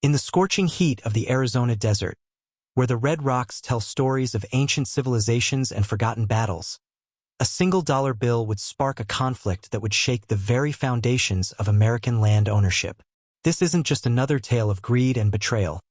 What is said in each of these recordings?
In the scorching heat of the Arizona desert, where the red rocks tell stories of ancient civilizations and forgotten battles, a single dollar bill would spark a conflict that would shake the very foundations of American land ownership. This isn't just another tale of greed and betrayal.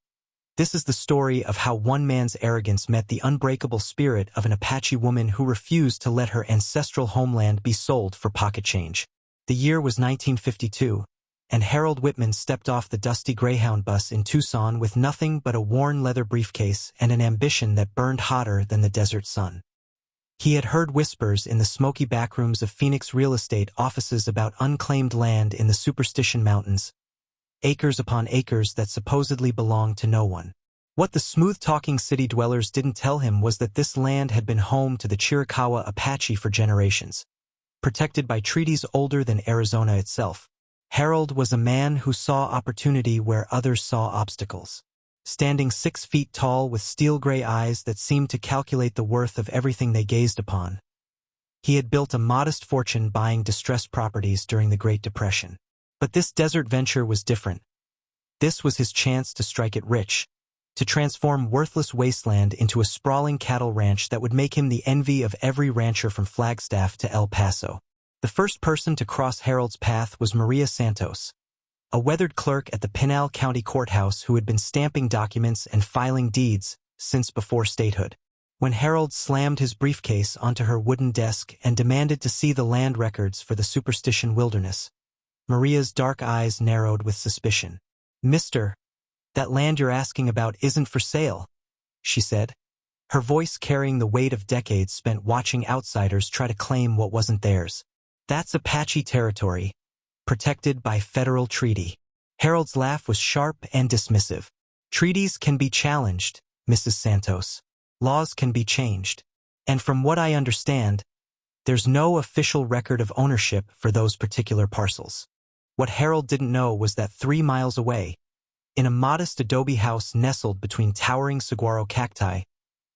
This is the story of how one man's arrogance met the unbreakable spirit of an Apache woman who refused to let her ancestral homeland be sold for pocket change. The year was 1952, and Harold Whitman stepped off the dusty Greyhound bus in Tucson with nothing but a worn leather briefcase and an ambition that burned hotter than the desert sun. He had heard whispers in the smoky backrooms of Phoenix real estate offices about unclaimed land in the Superstition Mountains, acres upon acres that supposedly belonged to no one. What the smooth-talking city dwellers didn't tell him was that this land had been home to the Chiricahua Apache for generations, protected by treaties older than Arizona itself. Harold was a man who saw opportunity where others saw obstacles. Standing 6 feet tall with steel-gray eyes that seemed to calculate the worth of everything they gazed upon, he had built a modest fortune buying distressed properties during the Great Depression. But this desert venture was different. This was his chance to strike it rich, to transform worthless wasteland into a sprawling cattle ranch that would make him the envy of every rancher from Flagstaff to El Paso. The first person to cross Harold's path was Maria Santos, a weathered clerk at the Pinal County Courthouse who had been stamping documents and filing deeds since before statehood. When Harold slammed his briefcase onto her wooden desk and demanded to see the land records for the Superstition Wilderness, Maria's dark eyes narrowed with suspicion. "Mister, that land you're asking about isn't for sale," she said, her voice carrying the weight of decades spent watching outsiders try to claim what wasn't theirs. "That's Apache territory, protected by federal treaty." Harold's laugh was sharp and dismissive. "Treaties can be challenged, Mrs. Santos. Laws can be changed. And from what I understand, there's no official record of ownership for those particular parcels." What Harold didn't know was that 3 miles away, in a modest adobe house nestled between towering saguaro cacti,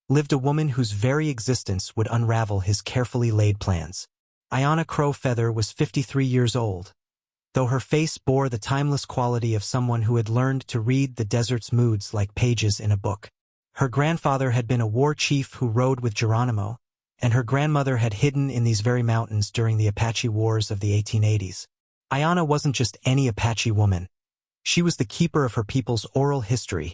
lived a woman whose very existence would unravel his carefully laid plans. Ayanna Crowfeather was 53 years old, though her face bore the timeless quality of someone who had learned to read the desert's moods like pages in a book. Her grandfather had been a war chief who rode with Geronimo, and her grandmother had hidden in these very mountains during the Apache Wars of the 1880s. Ayanna wasn't just any Apache woman. She was the keeper of her people's oral history,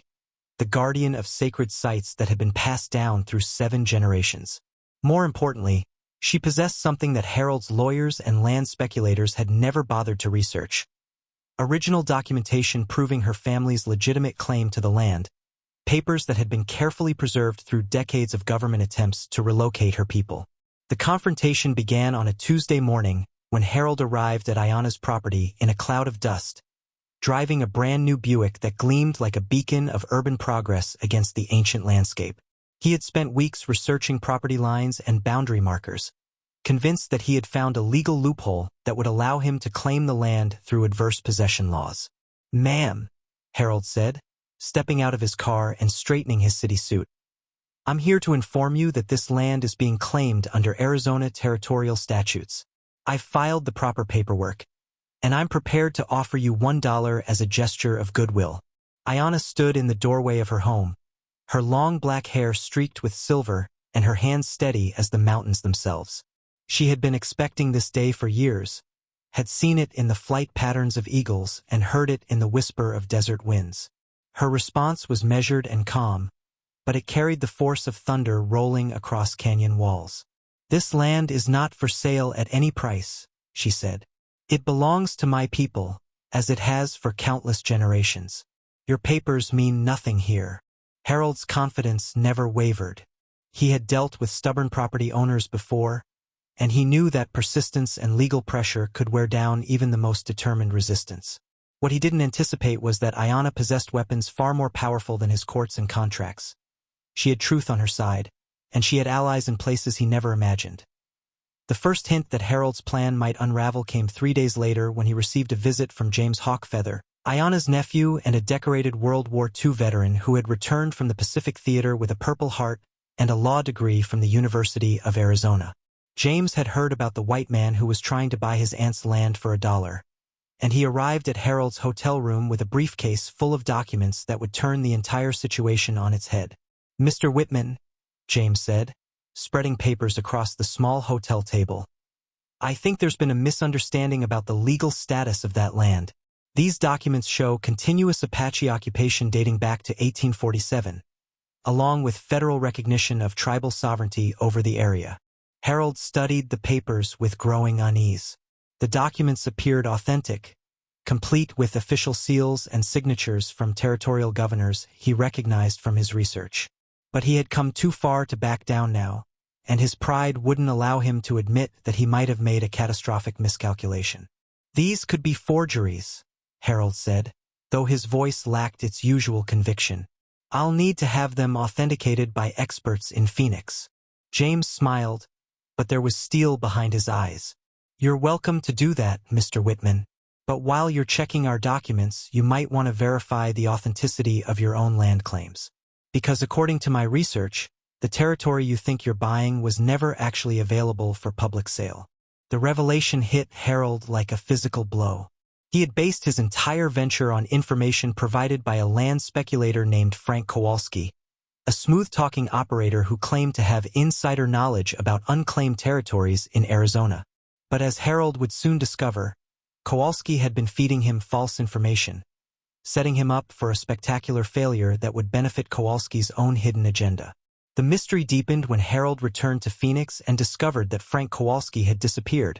the guardian of sacred sites that had been passed down through 7 generations. More importantly, she possessed something that Harold's lawyers and land speculators had never bothered to research: original documentation proving her family's legitimate claim to the land, papers that had been carefully preserved through decades of government attempts to relocate her people. The confrontation began on a Tuesday morning when Harold arrived at Ayanna's property in a cloud of dust, driving a brand-new Buick that gleamed like a beacon of urban progress against the ancient landscape. He had spent weeks researching property lines and boundary markers, convinced that he had found a legal loophole that would allow him to claim the land through adverse possession laws. "Ma'am," Harold said, stepping out of his car and straightening his city suit, "I'm here to inform you that this land is being claimed under Arizona territorial statutes. I've filed the proper paperwork, and I'm prepared to offer you $1 as a gesture of goodwill." Ayanna stood in the doorway of her home, her long black hair streaked with silver and her hands steady as the mountains themselves. She had been expecting this day for years, had seen it in the flight patterns of eagles and heard it in the whisper of desert winds. Her response was measured and calm, but it carried the force of thunder rolling across canyon walls. "This land is not for sale at any price," she said. "It belongs to my people, as it has for countless generations. Your papers mean nothing here." Harold's confidence never wavered. He had dealt with stubborn property owners before, and he knew that persistence and legal pressure could wear down even the most determined resistance. What he didn't anticipate was that Ayanna possessed weapons far more powerful than his courts and contracts. She had truth on her side, and she had allies in places he never imagined. The first hint that Harold's plan might unravel came 3 days later when he received a visit from James Hawkfeather, Ayanna's nephew and a decorated World War II veteran who had returned from the Pacific Theater with a Purple Heart and a law degree from the University of Arizona. James had heard about the white man who was trying to buy his aunt's land for $1, and he arrived at Harold's hotel room with a briefcase full of documents that would turn the entire situation on its head. "Mr. Whitman," James said, spreading papers across the small hotel table, "I think there's been a misunderstanding about the legal status of that land. These documents show continuous Apache occupation dating back to 1847, along with federal recognition of tribal sovereignty over the area." Harold studied the papers with growing unease. The documents appeared authentic, complete with official seals and signatures from territorial governors he recognized from his research. But he had come too far to back down now, and his pride wouldn't allow him to admit that he might have made a catastrophic miscalculation. "These could be forgeries," Harold said, though his voice lacked its usual conviction. "I'll need to have them authenticated by experts in Phoenix." James smiled, but there was steel behind his eyes. "You're welcome to do that, Mr. Whitman. But while you're checking our documents, you might want to verify the authenticity of your own land claims. Because according to my research, the territory you think you're buying was never actually available for public sale." The revelation hit Harold like a physical blow. He had based his entire venture on information provided by a land speculator named Frank Kowalski, a smooth-talking operator who claimed to have insider knowledge about unclaimed territories in Arizona. But as Harold would soon discover, Kowalski had been feeding him false information, setting him up for a spectacular failure that would benefit Kowalski's own hidden agenda. The mystery deepened when Harold returned to Phoenix and discovered that Frank Kowalski had disappeared,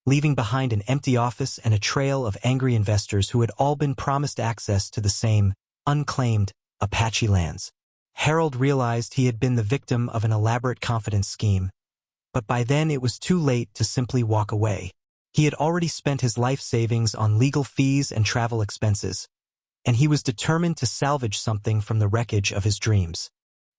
leaving behind an empty office and a trail of angry investors who had all been promised access to the same, unclaimed, Apache lands. Harold realized he had been the victim of an elaborate confidence scheme, but by then it was too late to simply walk away. He had already spent his life savings on legal fees and travel expenses, and he was determined to salvage something from the wreckage of his dreams.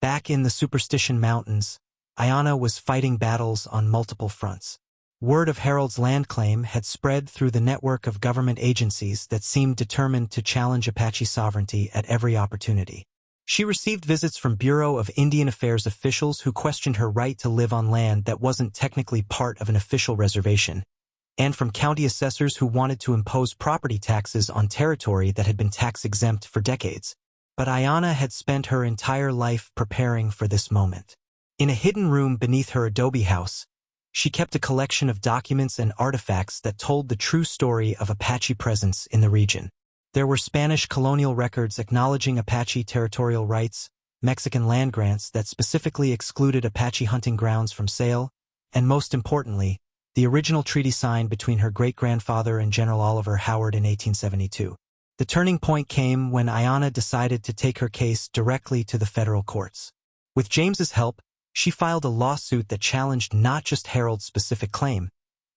Back in the Superstition Mountains, Ayanna was fighting battles on multiple fronts. Word of Harold's land claim had spread through the network of government agencies that seemed determined to challenge Apache sovereignty at every opportunity. She received visits from Bureau of Indian Affairs officials who questioned her right to live on land that wasn't technically part of an official reservation, and from county assessors who wanted to impose property taxes on territory that had been tax-exempt for decades. But Ayanna had spent her entire life preparing for this moment. In a hidden room beneath her adobe house, she kept a collection of documents and artifacts that told the true story of Apache presence in the region. There were Spanish colonial records acknowledging Apache territorial rights, Mexican land grants that specifically excluded Apache hunting grounds from sale, and most importantly, the original treaty signed between her great-grandfather and General Oliver Howard in 1872. The turning point came when Ayanna decided to take her case directly to the federal courts. With James's help, she filed a lawsuit that challenged not just Harold's specific claim,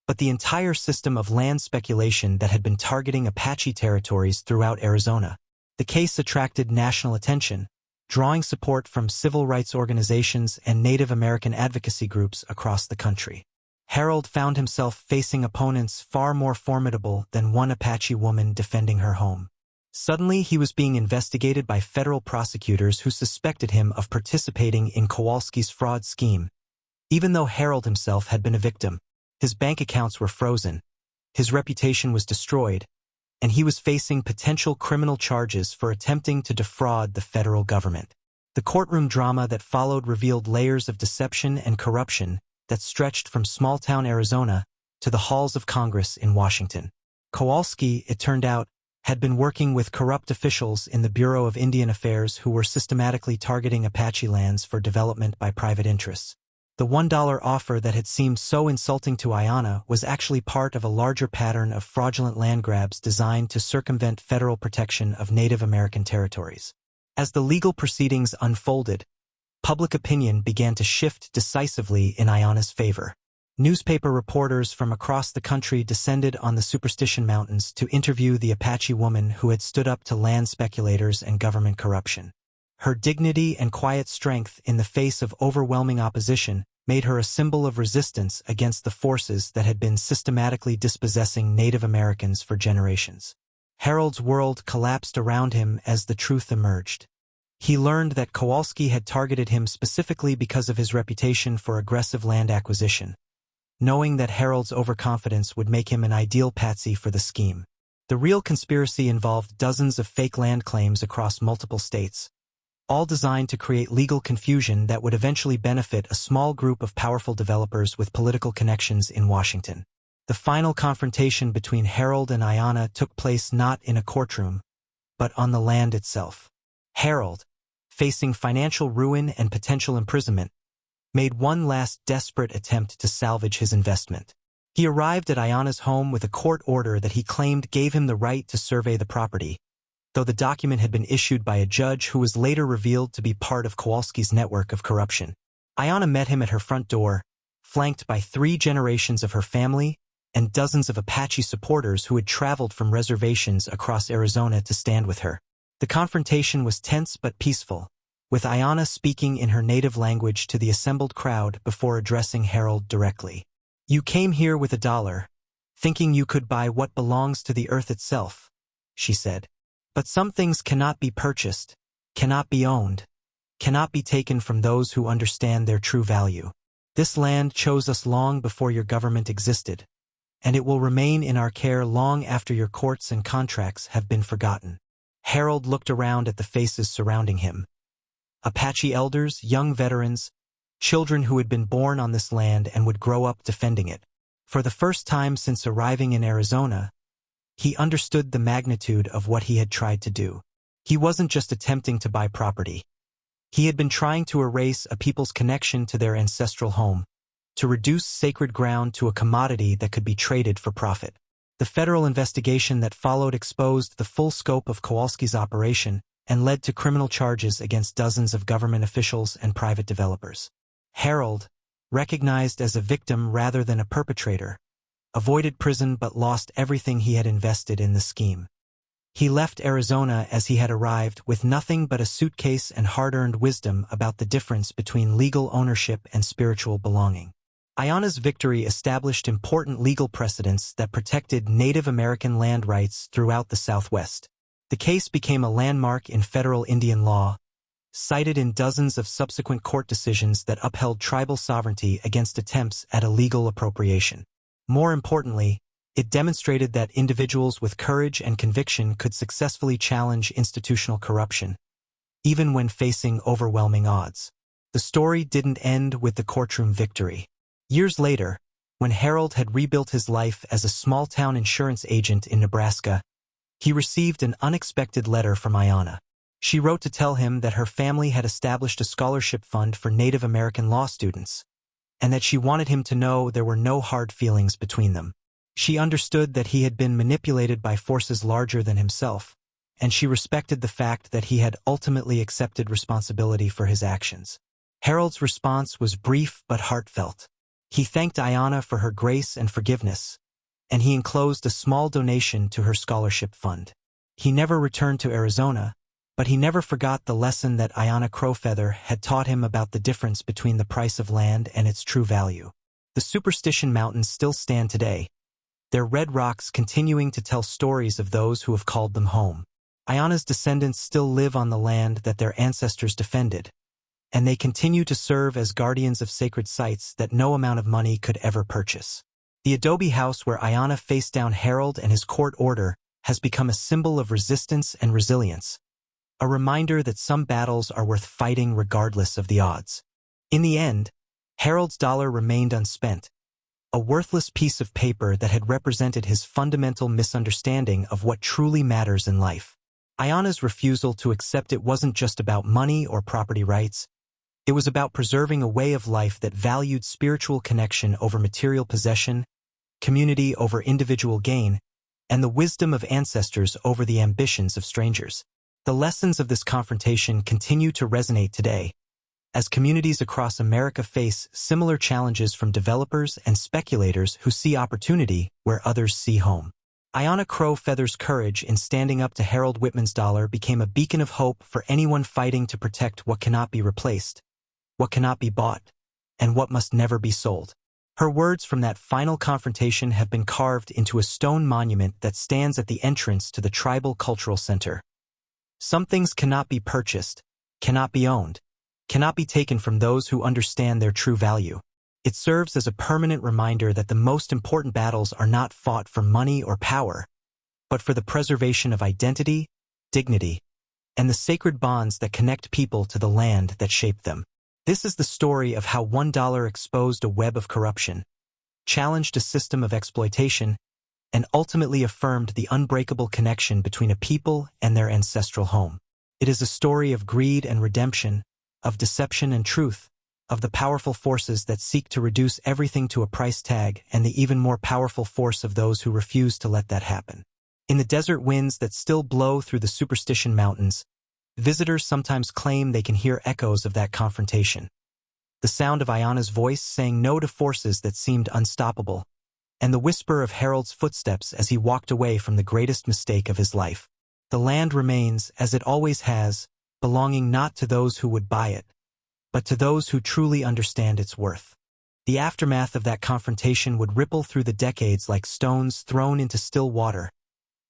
but the entire system of land speculation that had been targeting Apache territories throughout Arizona. The case attracted national attention, drawing support from civil rights organizations and Native American advocacy groups across the country. Harold found himself facing opponents far more formidable than one Apache woman defending her home. Suddenly, he was being investigated by federal prosecutors who suspected him of participating in Kowalski's fraud scheme. Even though Harold himself had been a victim, his bank accounts were frozen, his reputation was destroyed, and he was facing potential criminal charges for attempting to defraud the federal government. The courtroom drama that followed revealed layers of deception and corruption that stretched from small-town Arizona to the halls of Congress in Washington. Kowalski, it turned out, had been working with corrupt officials in the Bureau of Indian Affairs who were systematically targeting Apache lands for development by private interests. The $1 offer that had seemed so insulting to Ayanna was actually part of a larger pattern of fraudulent land grabs designed to circumvent federal protection of Native American territories. As the legal proceedings unfolded, public opinion began to shift decisively in Ayanna's favor. Newspaper reporters from across the country descended on the Superstition Mountains to interview the Apache woman who had stood up to land speculators and government corruption. Her dignity and quiet strength in the face of overwhelming opposition made her a symbol of resistance against the forces that had been systematically dispossessing Native Americans for generations. Harold's world collapsed around him as the truth emerged. He learned that Kowalski had targeted him specifically because of his reputation for aggressive land acquisition, knowing that Harold's overconfidence would make him an ideal patsy for the scheme. The real conspiracy involved dozens of fake land claims across multiple states, all designed to create legal confusion that would eventually benefit a small group of powerful developers with political connections in Washington. The final confrontation between Harold and Ayanna took place not in a courtroom, but on the land itself. Harold, facing financial ruin and potential imprisonment, made one last desperate attempt to salvage his investment. He arrived at Ayanna's home with a court order that he claimed gave him the right to survey the property, though the document had been issued by a judge who was later revealed to be part of Kowalski's network of corruption. Ayanna met him at her front door, flanked by 3 generations of her family and dozens of Apache supporters who had traveled from reservations across Arizona to stand with her. The confrontation was tense but peaceful, with Ayanna speaking in her native language to the assembled crowd before addressing Harold directly. "You came here with $1, thinking you could buy what belongs to the earth itself," she said. "But some things cannot be purchased, cannot be owned, cannot be taken from those who understand their true value. This land chose us long before your government existed, and it will remain in our care long after your courts and contracts have been forgotten." Harold looked around at the faces surrounding him. Apache elders, young veterans, children who had been born on this land and would grow up defending it. For the first time since arriving in Arizona, he understood the magnitude of what he had tried to do. He wasn't just attempting to buy property. He had been trying to erase a people's connection to their ancestral home, to reduce sacred ground to a commodity that could be traded for profit. The federal investigation that followed exposed the full scope of Kowalski's operation and led to criminal charges against dozens of government officials and private developers. Harold, recognized as a victim rather than a perpetrator, avoided prison but lost everything he had invested in the scheme. He left Arizona as he had arrived with nothing but a suitcase and hard-earned wisdom about the difference between legal ownership and spiritual belonging. Ayanna's victory established important legal precedents that protected Native American land rights throughout the Southwest. The case became a landmark in federal Indian law, cited in dozens of subsequent court decisions that upheld tribal sovereignty against attempts at illegal appropriation. More importantly, it demonstrated that individuals with courage and conviction could successfully challenge institutional corruption, even when facing overwhelming odds. The story didn't end with the courtroom victory. Years later, when Harold had rebuilt his life as a small-town insurance agent in Nebraska, he received an unexpected letter from Ayanna. She wrote to tell him that her family had established a scholarship fund for Native American law students, and that she wanted him to know there were no hard feelings between them. She understood that he had been manipulated by forces larger than himself, and she respected the fact that he had ultimately accepted responsibility for his actions. Harold's response was brief but heartfelt. He thanked Ayanna for her grace and forgiveness, and he enclosed a small donation to her scholarship fund. He never returned to Arizona, but he never forgot the lesson that Ayanna Crowfeather had taught him about the difference between the price of land and its true value. The Superstition Mountains still stand today, their red rocks continuing to tell stories of those who have called them home. Ayanna's descendants still live on the land that their ancestors defended, and they continue to serve as guardians of sacred sites that no amount of money could ever purchase. The adobe house where Ayanna faced down Harold and his court order has become a symbol of resistance and resilience, a reminder that some battles are worth fighting regardless of the odds. In the end, Harold's dollar remained unspent, a worthless piece of paper that had represented his fundamental misunderstanding of what truly matters in life. Ayanna's refusal to accept it wasn't just about money or property rights. It was about preserving a way of life that valued spiritual connection over material possession, community over individual gain, and the wisdom of ancestors over the ambitions of strangers. The lessons of this confrontation continue to resonate today, as communities across America face similar challenges from developers and speculators who see opportunity where others see home. Ayanna Crowfeather's courage in standing up to Harold Whitman's dollar became a beacon of hope for anyone fighting to protect what cannot be replaced, what cannot be bought, and what must never be sold. Her words from that final confrontation have been carved into a stone monument that stands at the entrance to the Tribal Cultural Center. Some things cannot be purchased, cannot be owned, cannot be taken from those who understand their true value. It serves as a permanent reminder that the most important battles are not fought for money or power, but for the preservation of identity, dignity, and the sacred bonds that connect people to the land that shaped them. This is the story of how $1 exposed a web of corruption, challenged a system of exploitation, and ultimately affirmed the unbreakable connection between a people and their ancestral home. It is a story of greed and redemption, of deception and truth, of the powerful forces that seek to reduce everything to a price tag and the even more powerful force of those who refuse to let that happen. In the desert winds that still blow through the Superstition Mountains, visitors sometimes claim they can hear echoes of that confrontation. The sound of Ayana's voice saying no to forces that seemed unstoppable, and the whisper of Harold's footsteps as he walked away from the greatest mistake of his life. The land remains, as it always has, belonging not to those who would buy it, but to those who truly understand its worth. The aftermath of that confrontation would ripple through the decades like stones thrown into still water,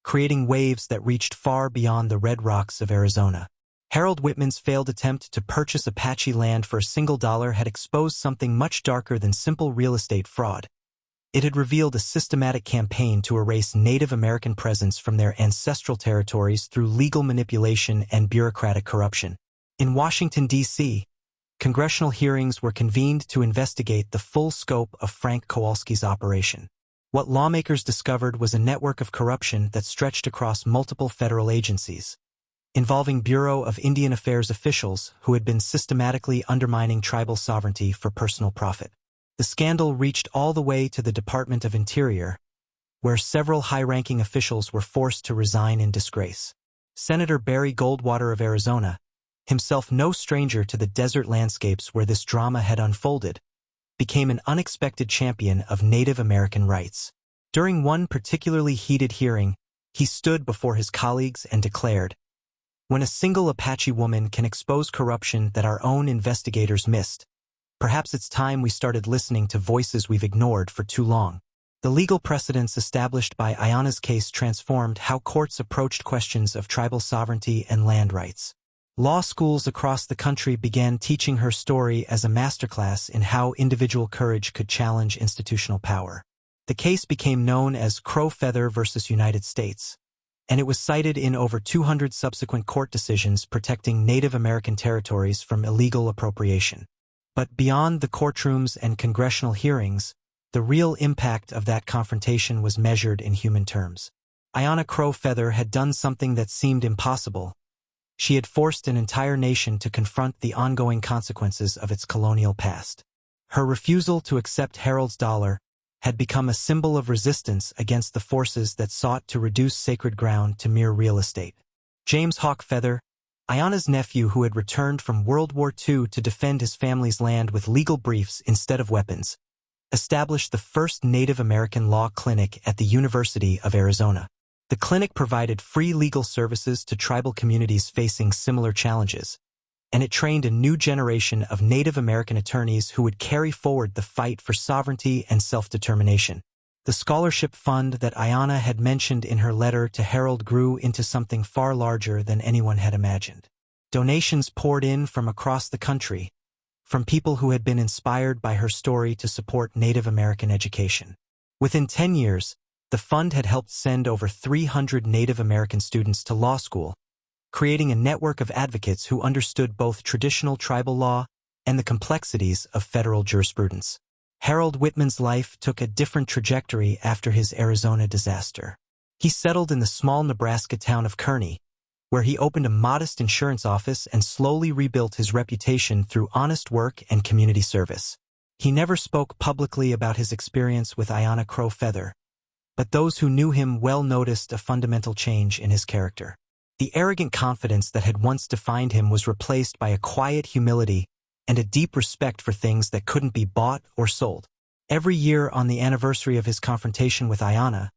creating waves that reached far beyond the red rocks of Arizona. Harold Whitman's failed attempt to purchase Apache land for $1 had exposed something much darker than simple real estate fraud. It had revealed a systematic campaign to erase Native American presence from their ancestral territories through legal manipulation and bureaucratic corruption. In Washington, D.C., congressional hearings were convened to investigate the full scope of Frank Kowalski's operation. What lawmakers discovered was a network of corruption that stretched across multiple federal agencies, involving Bureau of Indian Affairs officials who had been systematically undermining tribal sovereignty for personal profit. The scandal reached all the way to the Department of Interior, where several high-ranking officials were forced to resign in disgrace. Senator Barry Goldwater of Arizona, himself no stranger to the desert landscapes where this drama had unfolded, became an unexpected champion of Native American rights. During one particularly heated hearing, he stood before his colleagues and declared, "When a single Apache woman can expose corruption that our own investigators missed, perhaps it's time we started listening to voices we've ignored for too long." The legal precedents established by Ayana's case transformed how courts approached questions of tribal sovereignty and land rights. Law schools across the country began teaching her story as a masterclass in how individual courage could challenge institutional power. The case became known as Crow Feather versus United States, and it was cited in over 200 subsequent court decisions protecting Native American territories from illegal appropriation. But beyond the courtrooms and congressional hearings, the real impact of that confrontation was measured in human terms. Ayana Crow Feather had done something that seemed impossible. She had forced an entire nation to confront the ongoing consequences of its colonial past. Her refusal to accept Harold's dollar had become a symbol of resistance against the forces that sought to reduce sacred ground to mere real estate. James Hawk Feather, Ayana's nephew who had returned from World War II to defend his family's land with legal briefs instead of weapons, established the first Native American law clinic at the University of Arizona. The clinic provided free legal services to tribal communities facing similar challenges, and it trained a new generation of Native American attorneys who would carry forward the fight for sovereignty and self-determination. The scholarship fund that Ayana had mentioned in her letter to Harold grew into something far larger than anyone had imagined. Donations poured in from across the country, from people who had been inspired by her story to support Native American education. Within 10 years, the fund had helped send over 300 Native American students to law school, creating a network of advocates who understood both traditional tribal law and the complexities of federal jurisprudence. Harold Whitman's life took a different trajectory after his Arizona disaster. He settled in the small Nebraska town of Kearney, where he opened a modest insurance office and slowly rebuilt his reputation through honest work and community service. He never spoke publicly about his experience with Ayana Crow Feather, but those who knew him well noticed a fundamental change in his character. The arrogant confidence that had once defined him was replaced by a quiet humility and a deep respect for things that couldn't be bought or sold. Every year on the anniversary of his confrontation with Ayana,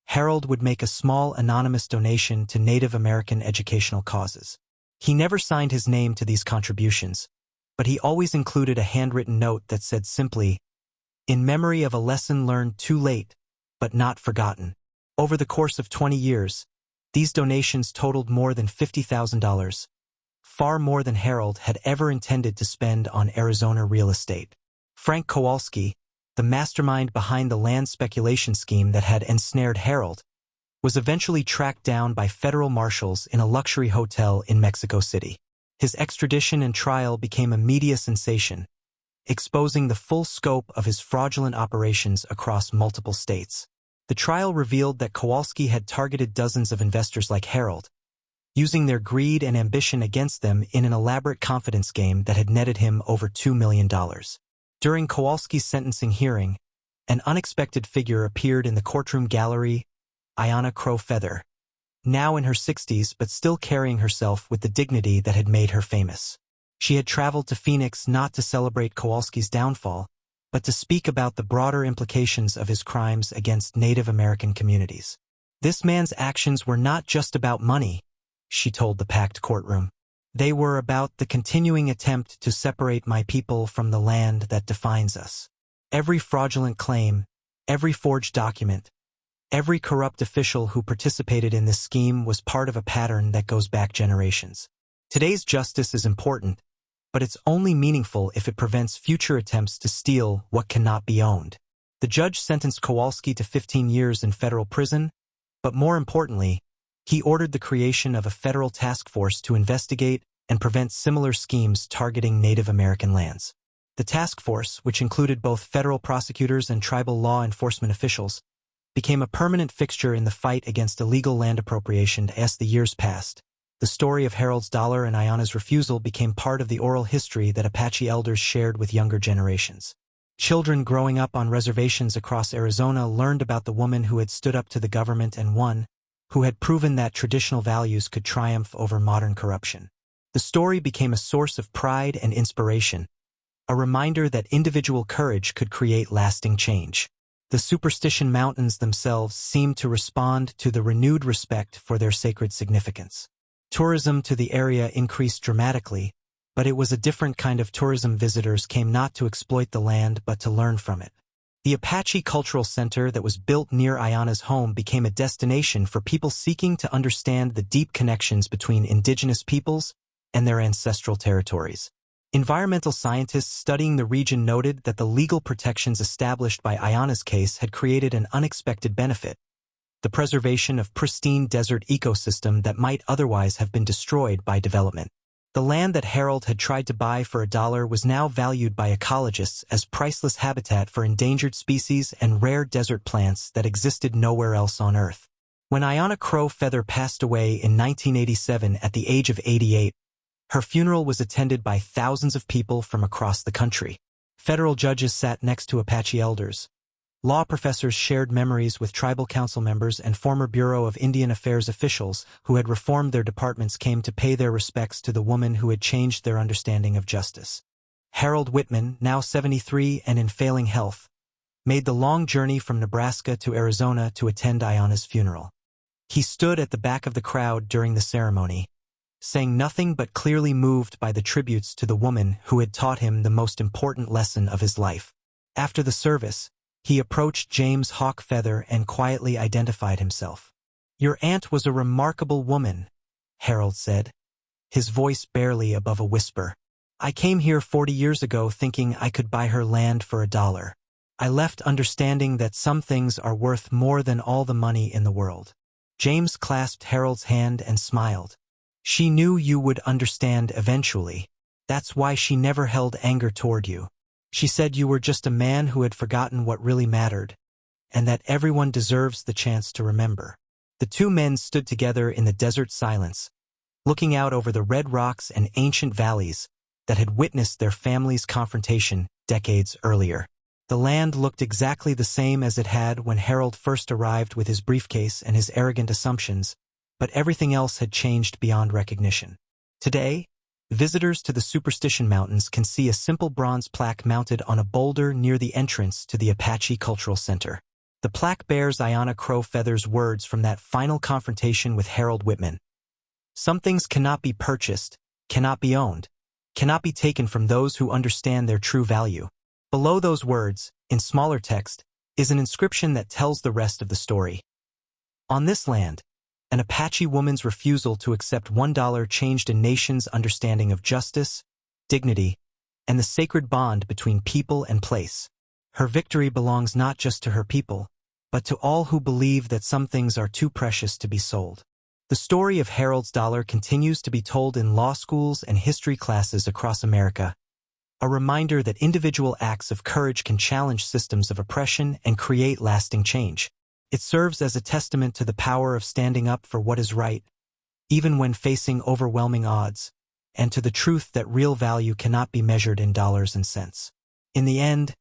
Harold would make a small anonymous donation to Native American educational causes. He never signed his name to these contributions, but he always included a handwritten note that said simply, "In memory of a lesson learned too late, but not forgotten." Over the course of 20 years, these donations totaled more than $50,000, far more than Harold had ever intended to spend on Arizona real estate. Frank Kowalski, the mastermind behind the land speculation scheme that had ensnared Harold, was eventually tracked down by federal marshals in a luxury hotel in Mexico City. His extradition and trial became a media sensation, exposing the full scope of his fraudulent operations across multiple states. The trial revealed that Kowalski had targeted dozens of investors like Harold, using their greed and ambition against them in an elaborate confidence game that had netted him over $2 million. During Kowalski's sentencing hearing, an unexpected figure appeared in the courtroom gallery, Ayanna Crow-Feather, now in her 60s but still carrying herself with the dignity that had made her famous. She had traveled to Phoenix not to celebrate Kowalski's downfall, but to speak about the broader implications of his crimes against Native American communities. This man's actions were not just about money, she told the packed courtroom. They were about the continuing attempt to separate my people from the land that defines us. Every fraudulent claim, every forged document, every corrupt official who participated in this scheme was part of a pattern that goes back generations. Today's justice is important, but it's only meaningful if it prevents future attempts to steal what cannot be owned. The judge sentenced Kowalski to 15 years in federal prison, but more importantly, he ordered the creation of a federal task force to investigate and prevent similar schemes targeting Native American lands. The task force, which included both federal prosecutors and tribal law enforcement officials, became a permanent fixture in the fight against illegal land appropriation as the years passed. The story of Harold's dollar and Ayanna's refusal became part of the oral history that Apache elders shared with younger generations. Children growing up on reservations across Arizona learned about the woman who had stood up to the government and won, who had proven that traditional values could triumph over modern corruption. The story became a source of pride and inspiration, a reminder that individual courage could create lasting change. The Superstition Mountains themselves seemed to respond to the renewed respect for their sacred significance. Tourism to the area increased dramatically, but it was a different kind of tourism. Visitors came not to exploit the land but to learn from it. The Apache Cultural Center that was built near Ayanna's home became a destination for people seeking to understand the deep connections between indigenous peoples and their ancestral territories. Environmental scientists studying the region noted that the legal protections established by Ayanna's case had created an unexpected benefit: the preservation of pristine desert ecosystem that might otherwise have been destroyed by development. The land that Harold had tried to buy for $1 was now valued by ecologists as priceless habitat for endangered species and rare desert plants that existed nowhere else on Earth. When Ayanna Crow-Feather passed away in 1987 at the age of 88, her funeral was attended by thousands of people from across the country. Federal judges sat next to Apache elders. Law professors shared memories with tribal council members, and former Bureau of Indian Affairs officials who had reformed their departments came to pay their respects to the woman who had changed their understanding of justice. Harold Whitman, now 73 and in failing health, made the long journey from Nebraska to Arizona to attend Ayanna's funeral. He stood at the back of the crowd during the ceremony, saying nothing but clearly moved by the tributes to the woman who had taught him the most important lesson of his life. After the service, he approached James Hawk Feather and quietly identified himself. "Your aunt was a remarkable woman," Harold said, his voice barely above a whisper. "I came here 40 years ago thinking I could buy her land for $1. I left understanding that some things are worth more than all the money in the world." James clasped Harold's hand and smiled. "She knew you would understand eventually. That's why she never held anger toward you. She said you were just a man who had forgotten what really mattered, and that everyone deserves the chance to remember." The two men stood together in the desert silence, looking out over the red rocks and ancient valleys that had witnessed their family's confrontation decades earlier. The land looked exactly the same as it had when Harold first arrived with his briefcase and his arrogant assumptions, but everything else had changed beyond recognition. Today, visitors to the Superstition Mountains can see a simple bronze plaque mounted on a boulder near the entrance to the Apache Cultural Center. The plaque bears Ayanna Crow-Feather's words from that final confrontation with Harold Whitman. "Some things cannot be purchased, cannot be owned, cannot be taken from those who understand their true value." Below those words, in smaller text, is an inscription that tells the rest of the story. On this land, an Apache woman's refusal to accept $1 changed a nation's understanding of justice, dignity, and the sacred bond between people and place. Her victory belongs not just to her people, but to all who believe that some things are too precious to be sold. The story of Harold's dollar continues to be told in law schools and history classes across America, a reminder that individual acts of courage can challenge systems of oppression and create lasting change. It serves as a testament to the power of standing up for what is right, even when facing overwhelming odds, and to the truth that real value cannot be measured in dollars and cents. In the end,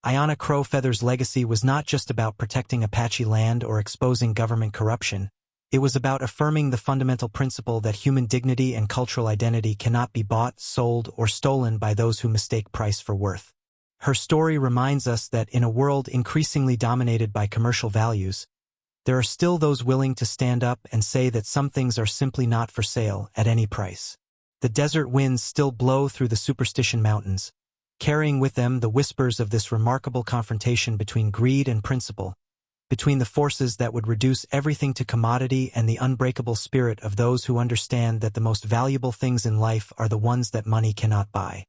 Ayanna Crowfeather's legacy was not just about protecting Apache land or exposing government corruption. It was about affirming the fundamental principle that human dignity and cultural identity cannot be bought, sold, or stolen by those who mistake price for worth. Her story reminds us that in a world increasingly dominated by commercial values, there are still those willing to stand up and say that some things are simply not for sale at any price. The desert winds still blow through the Superstition Mountains, carrying with them the whispers of this remarkable confrontation between greed and principle, between the forces that would reduce everything to commodity and the unbreakable spirit of those who understand that the most valuable things in life are the ones that money cannot buy.